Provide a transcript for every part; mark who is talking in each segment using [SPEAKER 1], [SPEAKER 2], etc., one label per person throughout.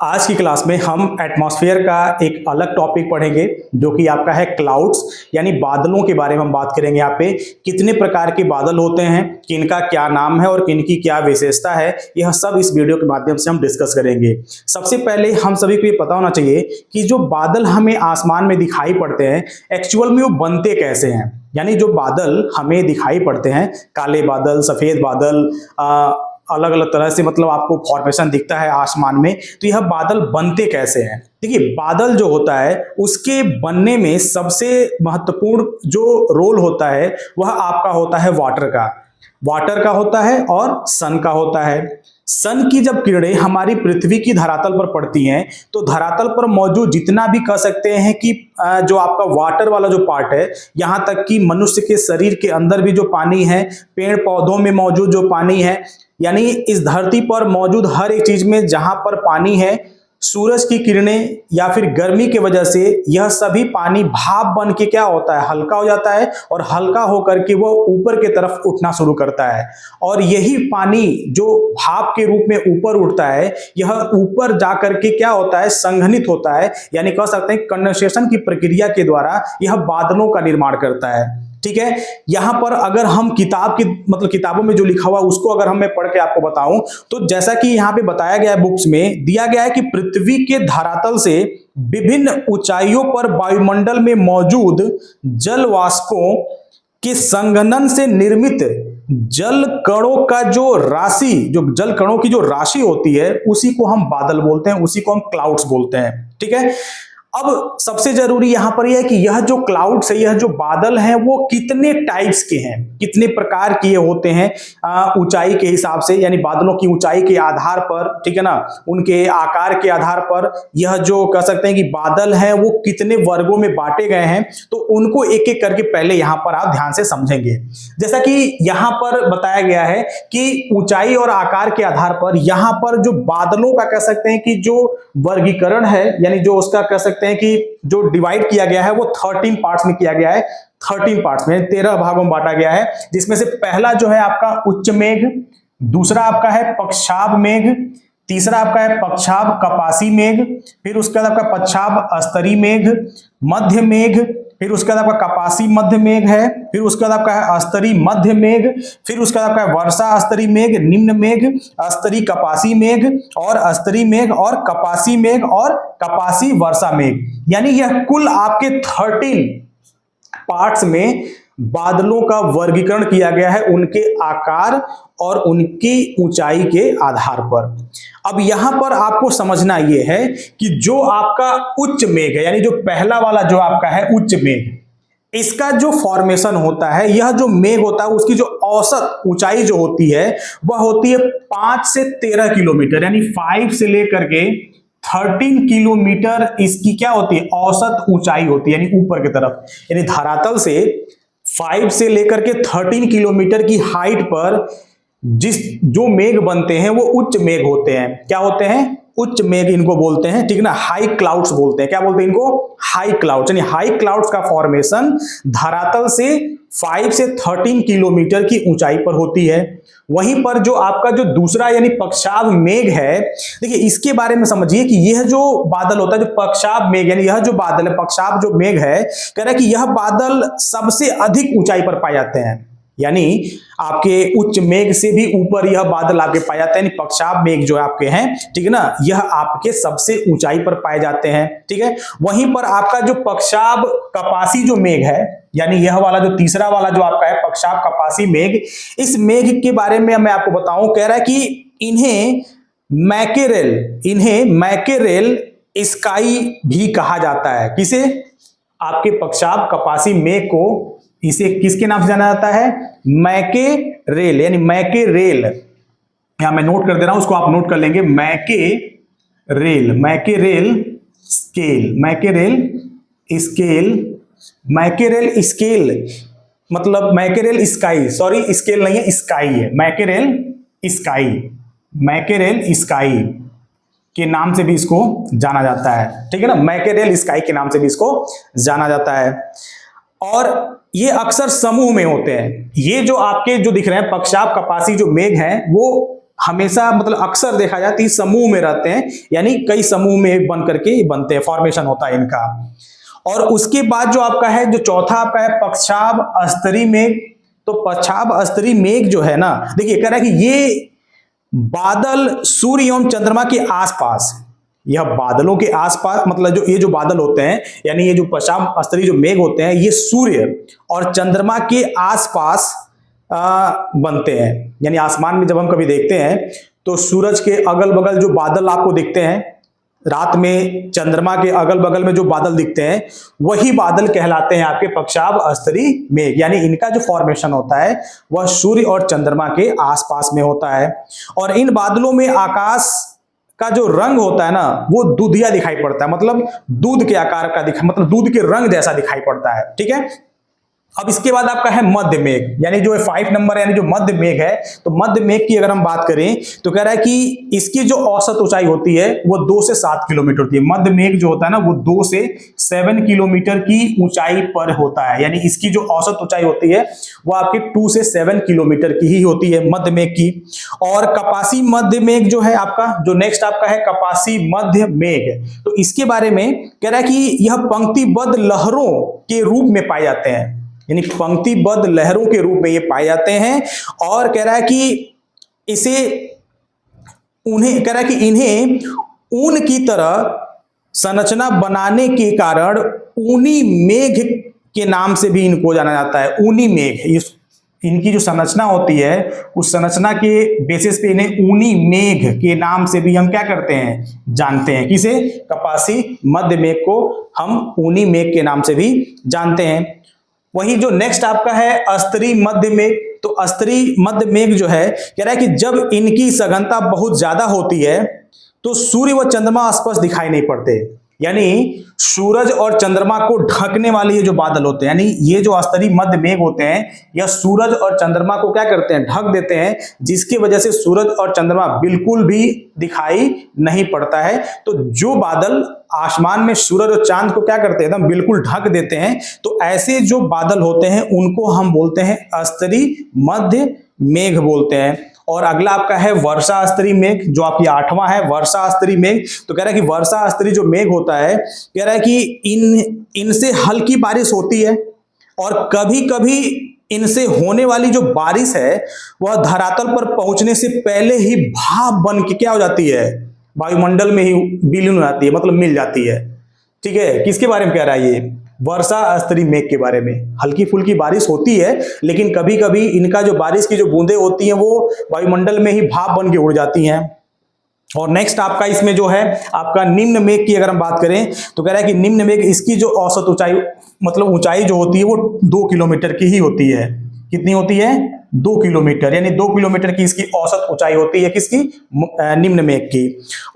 [SPEAKER 1] आज की क्लास में हम एटमॉस्फेयर का एक अलग टॉपिक पढ़ेंगे जो कि आपका है क्लाउड्स, यानी बादलों के बारे में हम बात करेंगे। यहाँ पे कितने प्रकार के बादल होते हैं, किनका क्या नाम है और किनकी क्या विशेषता है, यह सब इस वीडियो के माध्यम से हम डिस्कस करेंगे। सबसे पहले हम सभी को ये पता होना चाहिए कि जो बादल हमें आसमान में दिखाई पड़ते हैं एक्चुअल में वो बनते कैसे हैं। यानी जो बादल हमें दिखाई पड़ते हैं, काले बादल, सफेद बादल, अलग अलग तरह से मतलब आपको फॉर्मेशन दिखता है आसमान में, तो यह बादल बनते कैसे हैं। देखिए, बादल जो होता है उसके बनने में सबसे महत्वपूर्ण जो रोल होता है वह आपका होता है वाटर का होता है और सन का होता है। सन की जब किरणें हमारी पृथ्वी की धरातल पर पड़ती हैं तो धरातल पर मौजूद जितना भी कह सकते हैं कि जो आपका वाटर वाला जो पार्ट है, यहां तक कि मनुष्य के शरीर के अंदर भी जो पानी है, पेड़ पौधों में मौजूद जो पानी है, यानी इस धरती पर मौजूद हर एक चीज में जहां पर पानी है, सूरज की किरणें या फिर गर्मी की वजह से यह सभी पानी भाप बन के क्या होता है, हल्का हो जाता है और हल्का होकर के वो ऊपर की तरफ उठना शुरू करता है। और यही पानी जो भाप के रूप में ऊपर उठता है, यह ऊपर जाकर के क्या होता है, संघनित होता है, यानी कह सकते हैं कंडेंसेशन की प्रक्रिया के द्वारा यह बादलों का निर्माण करता है। ठीक है, यहां पर अगर हम किताबों में जो लिखा हुआ उसको अगर मैं पढ़ के आपको बताऊं तो जैसा कि यहां पे बताया गया है, बुक्स में दिया गया है कि पृथ्वी के धरातल से विभिन्न ऊंचाइयों पर वायुमंडल में मौजूद जल वाष्पों के संघनन से निर्मित जल कणों का जो जल कणों की जो राशि होती है उसी को हम बादल बोलते हैं, उसी को हम क्लाउड्स बोलते हैं। ठीक है, अब सबसे जरूरी यहां पर यह है कि यह जो क्लाउड्स है, यह जो बादल हैं, वो कितने टाइप्स के हैं, कितने प्रकार के होते हैं ऊंचाई के हिसाब से, यानी बादलों की ऊंचाई के आधार पर, ठीक है ना, उनके आकार के आधार पर यह जो कह सकते हैं कि बादल हैं वो कितने वर्गों में बांटे गए हैं, तो उनको एक एक करके पहले यहां पर आप ध्यान से समझेंगे। जैसा कि यहां पर बताया गया है कि ऊंचाई और आकार के आधार पर यहां पर जो बादलों का कह सकते हैं कि जो वर्गीकरण है, यानी जो उसका कह सकते हैं कि जो डिवाइड किया गया है वो 13 पार्ट्स में किया गया है। 13 पार्ट्स में 13 भागों में बांटा गया है, जिसमें से पहला जो है आपका उच्च मेघ, दूसरा आपका है पक्षाभ मेघ, तीसरा आपका है पक्षाभ कपासी मेघ, फिर उसके बाद आपका पक्षाभ अस्तरी मेघ, मध्य मेघ, फिर उसके बाद आपका कपासी मध्य मेघ है, फिर उसके बाद आपका है अस्तरी मध्य मेघ, फिर उसके बाद आपका है वर्षा अस्तरी मेघ, निम्न मेघ, अस्तरी कपासी मेघ और अस्तरी मेघ और कपासी मेघ और कपासी वर्षा मेघ। यानी यह कुल आपके 13 पार्ट्स में बादलों का वर्गीकरण किया गया है उनके आकार और उनकी ऊंचाई के आधार पर। अब यहां पर आपको समझना यह है कि जो आपका उच्च मेघ है, यानी जो पहला वाला जो आपका है उच्च मेघ, इसका जो फॉर्मेशन होता है, यह जो मेघ होता है उसकी जो औसत ऊंचाई जो होती है वह होती है 5 से 13 किलोमीटर, यानी 5 से लेकर के 13 किलोमीटर इसकी क्या होती है, औसत ऊंचाई होती है, यानी ऊपर की तरफ, यानी धरातल से 5 से लेकर के 13 किलोमीटर की हाइट पर जो मेघ बनते हैं वो उच्च मेघ होते हैं। क्या होते हैं? उच्च मेघ इनको बोलते हैं, ठीक ना, हाई क्लाउड्स बोलते हैं। क्या बोलते हैं इनको? High clouds. यानी हाई क्लाउड्स का फॉर्मेशन धरातल से 5 से 13 किलोमीटर की ऊंचाई पर होती है। वहीं पर जो आपका जो दूसरा यानी पक्षाभ मेघ है, देखिए इसके बारे में समझिए कि यह जो बादल होता है, जो पक्षाभ मेघ, यानी यह जो बादल है, पक्षाभ जो मेघ है, कह रहा है कि यह बादल सबसे अधिक ऊंचाई पर पाए जाते हैं, यानी आपके उच्च मेघ से भी ऊपर यह बादल आपके पाए जाते हैं। पक्षाभ मेघ जो आपके हैं, ठीक है ना, यह आपके सबसे ऊंचाई पर पाए जाते हैं। ठीक है, वहीं पर आपका जो पक्षाभ कपासी जो मेघ है, यानी यह वाला जो तीसरा वाला जो आपका है पक्षाभ कपासी मेघ, इस मेघ के बारे में मैं आपको बताऊं, कह रहा है कि इन्हें मैकेरेल स्काई भी कहा जाता है। किसे? आपके पक्षाभ कपासी मेघ को इसे किसके नाम से जाना जाता है? मैकेरेल, यानी मैकेरेल, यहां मैं नोट कर दे रहा हूं, उसको आप नोट कर लेंगे। मैकेरेल स्केल मतलब मैकेरेल स्काई, सॉरी स्केल नहीं है, स्काई है, मैकेरेल स्काई के नाम से भी इसको जाना जाता है। ठीक है ना, मैकेरेल स्काई के नाम से भी इसको जाना जाता है। और ये अक्सर समूह में होते हैं। ये जो आपके जो दिख रहे हैं पक्षाभ कपासी जो मेघ हैं, वो हमेशा मतलब अक्सर देखा जाए तो समूह में रहते हैं, यानी कई समूह में बन करके बनते हैं, फॉर्मेशन होता है इनका। और उसके बाद जो आपका है, जो चौथा आपका है पक्षाभ स्तरीय मेघ। तो पक्षाभ स्तरीय मेघ जो है ना, देखिए कह रहा है कि ये बादल सूर्य एवं चंद्रमा के आसपास, यह बादलों के आसपास मतलब जो ये जो बादल होते हैं, यानी ये जो पक्षाभ स्तरीय जो मेघ होते हैं, ये सूर्य और चंद्रमा के आसपास बनते हैं। यानी आसमान में जब हम कभी देखते हैं तो सूरज के अगल बगल जो बादल आपको दिखते हैं, रात में चंद्रमा के अगल बगल में जो बादल दिखते हैं, वही बादल कहलाते हैं आपके पक्षाभ स्तरीय मेघ। यानी इनका जो फॉर्मेशन होता है वह सूर्य और चंद्रमा के आसपास में होता है। और इन बादलों में आकाश का जो रंग होता है ना, वो दूधिया दिखाई पड़ता है, मतलब दूध के आकार का मतलब दूध के रंग जैसा दिखाई पड़ता है। ठीक है, अब इसके बाद आपका है मध्य मेघ, यानी जो 5 नंबर यानी जो मध्य मेघ है। तो मध्य मेघ की अगर हम बात करें तो कह रहा है कि इसकी जो औसत ऊंचाई होती है वो 2 से 7 किलोमीटर होती है। मध्य मेघ जो होता है ना, वो 2 से 7 किलोमीटर की ऊंचाई पर होता है, यानी इसकी जो औसत ऊंचाई होती है वो आपके 2 से 7 किलोमीटर की ही होती है मध्य मेघ की। और कपासी मध्य मेघ जो है आपका, जो नेक्स्ट आपका है कपासी मध्य मेघ, तो इसके बारे में कह रहा है कि यह पंक्तिबद्ध लहरों के रूप में पाए जाते हैं, यानी पंक्तिबद्ध लहरों के रूप में ये पाए जाते हैं। और कह रहा है कि इसे उन्हें कह रहा है कि इन्हें ऊन की तरह संरचना बनाने के कारण ऊनी मेघ के नाम से भी इनको जाना जाता है। ऊनी मेघ, इनकी जो संरचना होती है उस संरचना के बेसिस पे इन्हें ऊनी मेघ के नाम से भी हम क्या करते हैं, जानते हैं। किसे? कपासी मध्य मेघ को हम ऊनी मेघ के नाम से भी जानते हैं। वही जो नेक्स्ट आपका है स्तरीय मध्य मेघ। तो स्तरीय मध्य मेघ जो है कह रहा है कि जब इनकी सघनता बहुत ज्यादा होती है तो सूर्य व चंद्रमा स्पष्ट दिखाई नहीं पड़ते, यानी सूरज और चंद्रमा को ढकने वाले ये जो बादल होते हैं, यानी ये जो स्तरीय मध्य मेघ होते हैं, यह सूरज और चंद्रमा को क्या करते हैं, ढक देते हैं, जिसकी वजह से सूरज और चंद्रमा बिल्कुल भी दिखाई नहीं पड़ता है। तो जो बादल आसमान में सूरज और चांद को क्या करते हैं, एकदम बिल्कुल ढक देते हैं, तो ऐसे जो बादल होते हैं उनको हम बोलते हैं स्तरीय मध्य मेघ बोलते हैं। और अगला आपका है वर्षा स्तरीय मेघ, जो आपकी 8वां है वर्षा स्तरीय मेघ। तो कह रहा है कि वर्षा स्तरीय जो मेघ होता है, कह रहा है कि इनसे हल्की बारिश होती है और कभी कभी इनसे होने वाली जो बारिश है वह धरातल पर पहुंचने से पहले ही भाप बन के क्या हो जाती है, वायुमंडल में ही विलीन हो जाती है, मतलब मिल जाती है। ठीक है, किसके बारे में कह रहा है, ये वर्षा स्तरीय मेघ के बारे में। हल्की फुल्की बारिश होती है, लेकिन कभी कभी इनका जो बारिश की जो बूंदें होती हैं वो वायुमंडल में ही भाप बन के उड़ जाती हैं। और नेक्स्ट आपका इसमें जो है आपका निम्न मेघ की अगर हम बात करें तो कह रहा है कि निम्न मेघ, इसकी जो औसत ऊंचाई मतलब ऊंचाई जो होती है वो 2 किलोमीटर की ही होती है। कितनी होती है? 2 किलोमीटर, यानी 2 किलोमीटर की इसकी औसत ऊंचाई होती है किसकी, निम्न मेघ की।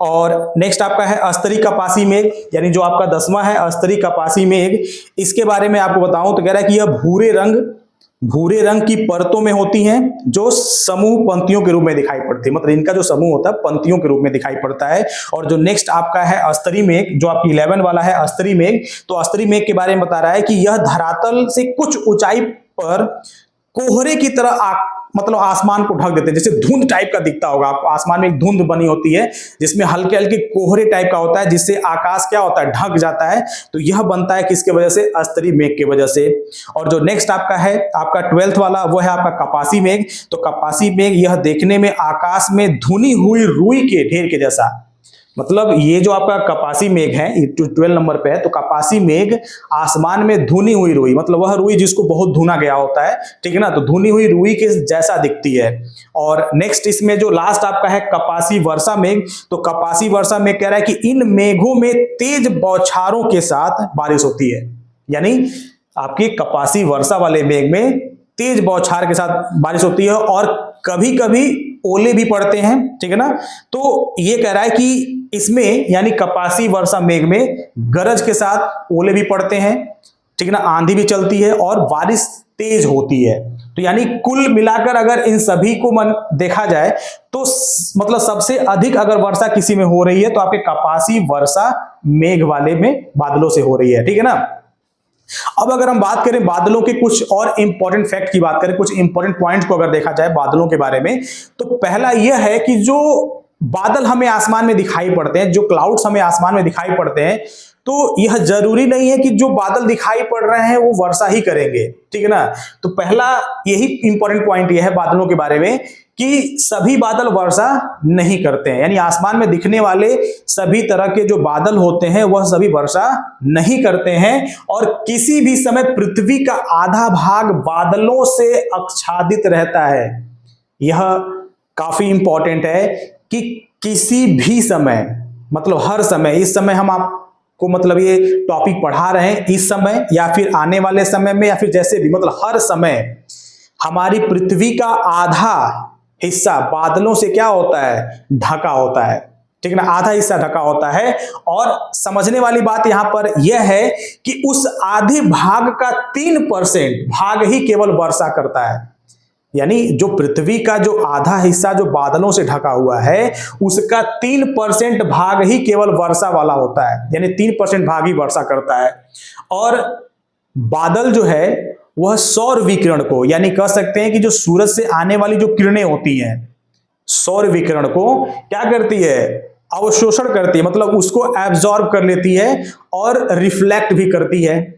[SPEAKER 1] और नेक्स्ट आपका है स्तरीय कपासी मेघ, यानी जो आपका 10वां है स्तरीय कपासी मेघ। इसके बारे में आपको बताऊं तो कह रहा है कि यह भूरे रंग की परतों में होती हैं, जो समूह पंक्तियों के रूप में दिखाई पड़ती है, मतलब इनका जो समूह होता है पंक्तियों के रूप में दिखाई पड़ता है। और जो नेक्स्ट आपका है स्तरीय मेघ, जो आपकी 11 वाला है स्तरीय मेघ, तो स्तरीय मेघ के बारे में बता रहा है कि यह धरातल से कुछ ऊंचाई पर कोहरे की तरह मतलब आसमान को ढक देते हैं, जैसे धुंध टाइप का दिखता होगा आपको, आसमान में एक धुंध बनी होती है जिसमें हल्के हल्के कोहरे टाइप का होता है, जिससे आकाश क्या होता है, ढक जाता है। तो यह बनता है किसके वजह से, स्तरीय मेघ के वजह से। और जो नेक्स्ट आपका है आपका 12th वाला, वो है आपका कपासी मेघ। तो कपासी मेघ यह देखने में आकाश में धुनी हुई रुई के ढेर के जैसा, मतलब ये जो आपका कपासी मेघ है 12 नंबर पे है, तो कपासी मेघ आसमान में धुनी हुई रुई, मतलब वह रुई जिसको बहुत धुना गया होता है, ठीक है ना, तो धुनी हुई रुई के जैसा दिखती है। और नेक्स्ट इसमें जो लास्ट आपका है कपासी वर्षा मेघ। तो कपासी वर्षा मेघ कह रहा है कि इन मेघों में तेज बौछारों के साथ बारिश होती है, यानी आपकी कपासी वर्षा वाले मेघ में तेज बौछार के साथ बारिश होती है और कभी कभी ओले भी पड़ते हैं, ठीक है ना। तो ये कह रहा है कि इसमें यानी कपासी वर्षा मेघ में गरज के साथ ओले भी पड़ते हैं, ठीक है ना, आंधी भी चलती है और बारिश तेज होती है। तो यानी कुल मिलाकर अगर इन सभी को देखा जाए तो मतलब सबसे अधिक अगर वर्षा किसी में हो रही है तो आपके कपासी वर्षा मेघ वाले में बादलों से हो रही है, ठीक है ना। अब अगर हम बात करें बादलों के कुछ और इंपॉर्टेंट फैक्ट की बात करें, कुछ इंपॉर्टेंट पॉइंट्स को अगर देखा जाए बादलों के बारे में, तो पहला यह है कि जो बादल हमें आसमान में दिखाई पड़ते हैं, जो क्लाउड्स हमें आसमान में दिखाई पड़ते हैं, तो यह जरूरी नहीं है कि जो बादल दिखाई पड़ रहे हैं वो वर्षा ही करेंगे, ठीक है ना। तो पहला यही इंपॉर्टेंट पॉइंट यह है बादलों के बारे में कि सभी बादल वर्षा नहीं करते हैं, यानी आसमान में दिखने वाले सभी तरह के जो बादल होते हैं वह सभी वर्षा नहीं करते हैं। और किसी भी समय पृथ्वी का आधा भाग बादलों से आच्छादित रहता है। यह काफी इंपॉर्टेंट है कि किसी भी समय, मतलब हर समय, इस समय हम आपको मतलब ये टॉपिक पढ़ा रहे हैं, इस समय या फिर आने वाले समय में या फिर जैसे भी, मतलब हर समय हमारी पृथ्वी का आधा हिस्सा बादलों से क्या होता है, ढका होता है, ठीक है ना, आधा हिस्सा ढका होता है। और समझने वाली बात यहां पर यह है कि उस आधे भाग का 3% भाग ही केवल वर्षा करता है, यानी जो पृथ्वी का जो आधा हिस्सा जो बादलों से ढका हुआ है उसका 3% भाग ही केवल वर्षा वाला होता है, यानी 3% भाग ही वर्षा करता है। और बादल जो है वह सौर विकिरण को, यानी कह सकते हैं कि जो सूरज से आने वाली जो किरणें होती हैं, सौर विकिरण को क्या करती है, अवशोषण करती है, मतलब उसको एब्जॉर्ब कर लेती है और रिफ्लेक्ट भी करती है।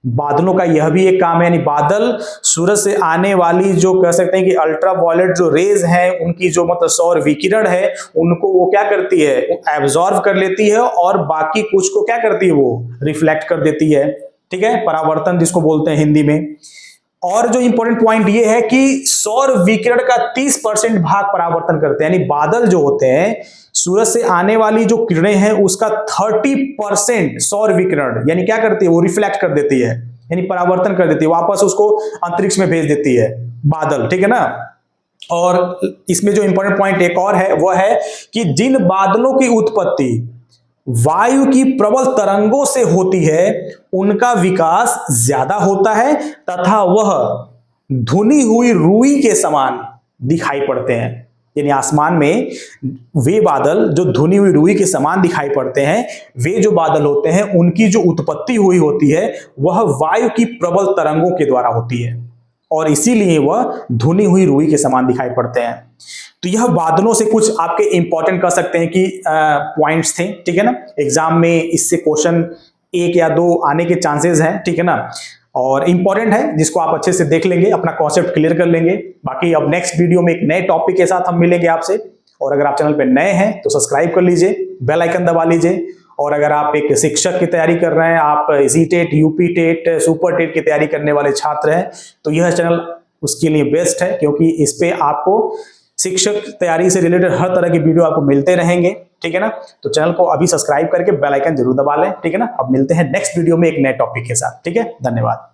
[SPEAKER 1] बादलों का यह भी एक काम है, यानी बादल सूरज से आने वाली जो कह सकते हैं कि अल्ट्रावायलेट जो रेज हैं, उनकी जो मतलब सौर विकिरण है, उनको वो क्या करती है, एब्जॉर्ब कर लेती है और बाकी कुछ को क्या करती है, वो रिफ्लेक्ट कर देती है, ठीक है, परावर्तन जिसको बोलते हैं हिंदी में। और जो इंपॉर्टेंट पॉइंट ये है कि सौर विकिरण का 30% भाग परावर्तन करते हैं, यानी बादल जो होते हैं सूरज से आने वाली जो किरणें हैं उसका 30% सौर विकिरण यानी क्या करती है, वो रिफ्लेक्ट कर देती है, यानी परावर्तन कर देती है, वापस उसको अंतरिक्ष में भेज देती है बादल, ठीक है ना। और इसमें जो इंपॉर्टेंट पॉइंट एक और है वह है कि जिन बादलों की उत्पत्ति वायु की प्रबल तरंगों से होती है उनका विकास ज्यादा होता है तथा वह धुनी हुई रुई के समान दिखाई पड़ते हैं, यानी आसमान में वे बादल जो धुनी हुई रुई के समान दिखाई पड़ते हैं, वे जो बादल होते हैं उनकी जो उत्पत्ति हुई होती है वह वायु की प्रबल तरंगों के द्वारा होती है और इसीलिए वह धुनी हुई रुई के समान दिखाई पड़ते हैं। तो यह बादलों से कुछ आपके इंपॉर्टेंट कह सकते हैं कि पॉइंट्स थे, ठीक है ना। एग्जाम में इससे क्वेश्चन 1 या 2 आने के चांसेस हैं, ठीक है ना, और इंपॉर्टेंट है जिसको आप अच्छे से देख लेंगे, अपना कॉन्सेप्ट क्लियर कर लेंगे। बाकी अब नेक्स्ट वीडियो में एक नए टॉपिक के साथ हम मिलेंगे आपसे। और अगर आप चैनल पे नए हैं तो सब्सक्राइब कर लीजिए, बेल आइकन दबा लीजिए। और अगर आप एक शिक्षक की तैयारी कर रहे हैं, आप जीटेट, यूपी टेट, सुपर टेट की तैयारी करने वाले छात्र हैं, तो यह चैनल उसके लिए बेस्ट है, क्योंकि इस पे आपको शिक्षक तैयारी से रिलेटेड हर तरह की वीडियो आपको मिलते रहेंगे, ठीक है ना। तो चैनल को अभी सब्सक्राइब करके बेल आइकन जरूर दबा लें, ठीक है ना। अब मिलते हैं नेक्स्ट वीडियो में एक नए टॉपिक के साथ, ठीक है। धन्यवाद।